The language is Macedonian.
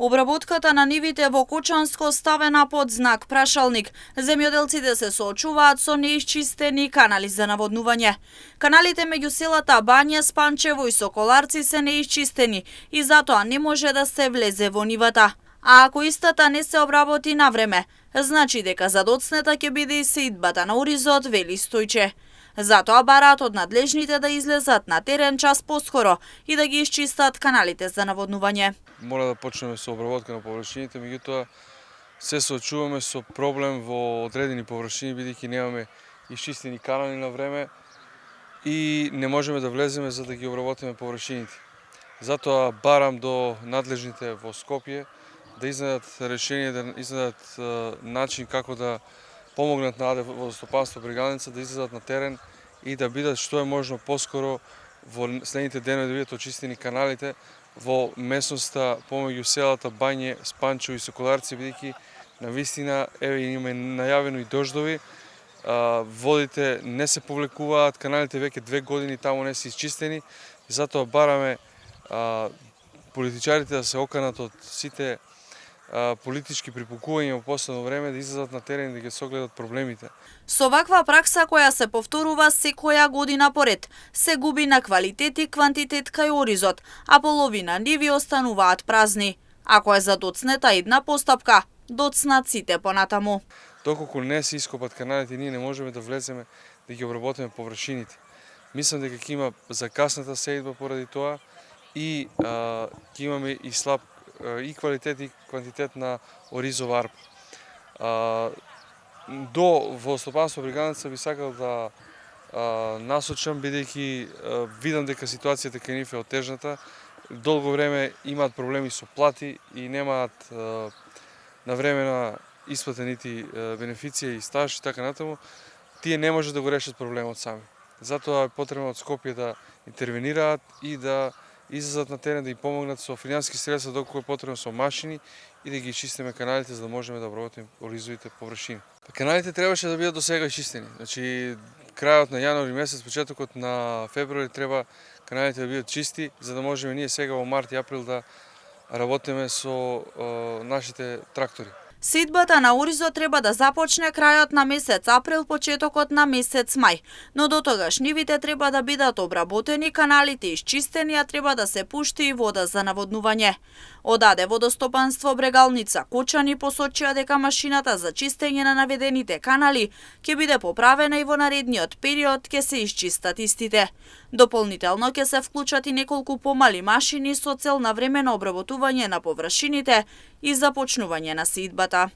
Обработката на нивите во Кочанско ставена под знак прашалник. Земјоделците се соочуваат со неисчистени канали за наводнување. Каналите меѓу селата Бања, Спанчево и Соколарци се неисчистени и затоа не може да се влезе во нивата. А ако истата не се обработи на време, значи дека задоцнета ќе биде и сеидбата на оризот, вели Стојче. Затоа бараат од надлежните да излезат на терен час поскоро и да ги исчистат каналите за наводнување. Мора да почнеме со обработка на површините, меѓутоа се соочуваме со проблем во одредени површини бидејќи немаме исчистени канали на време и не можеме да влеземе за да ги обработиме површините. Затоа барам до надлежните во Скопје да изнедат решение, да изнедат начин како да помогнат на АД водостопанство Брегалница да излезат на терен и да бидат што е можно поскоро во следните денови да бидат очистени каналите во месноста помеѓу селата Бање, Спанчево и Соколарци, бидејќи навистина имаме најавено и дождови, водите не се повлекуваат, каналите веќе 2 години таму не се изчистени и затоа бараме политичарите да се оканат од сите политички припукувања во последно време да излезат на терен и да ги согледат проблемите. Со ваква пракса која се повторува секоја година поред, се губи на квалитет и квантитет кај оризот, а половина ниви остануваат празни. Ако е за доцнета една постапка, доцнат сите понатаму. Доколку не се ископат каналите, ние не можеме да влеземе да ги обработиме површините. Мислам дека ќе има закасната сеидба поради тоа и ќе имаме и слаб и квалитет и квантитет на оризова арпа. До водостопанство Брегалница би сакал да насочам, бидејќи видам дека ситуацијата кај нив е отежната. Долго време имаат проблеми со плати и немаат навремена исплата нити бенефиција и стаж и така натаму. Тие не може да го решат проблемот сами. Затоа е потребно од Скопје да интервенираат и да излезат на терен да им помогнат со финансиски средства доколку е потребно со машини и да ги чистиме каналите за да можеме да обработиме оризовите површини. Каналите требаше да бидат досега чистени. Значи крајот на јануари месец, почетокот на февруари треба каналите да бидат чисти за да можеме ние сега во март и април да работиме со нашите трактори. Сеидбата на оризот треба да започне крајот на месец април, почетокот на месец мај. Но до тогаш нивите треба да бидат обработени, каналите исчистени, а треба да се пушти и вода за наводнување. Од АД водостопанство Брегалница Кочани посочија дека машината за чистење на наведените канали ќе биде поправена и во наредниот период ќе се исчистат истите. Дополнително ќе се вклучат и неколку помали машини со цел навремено обработување на површините и започнување на сеидбата.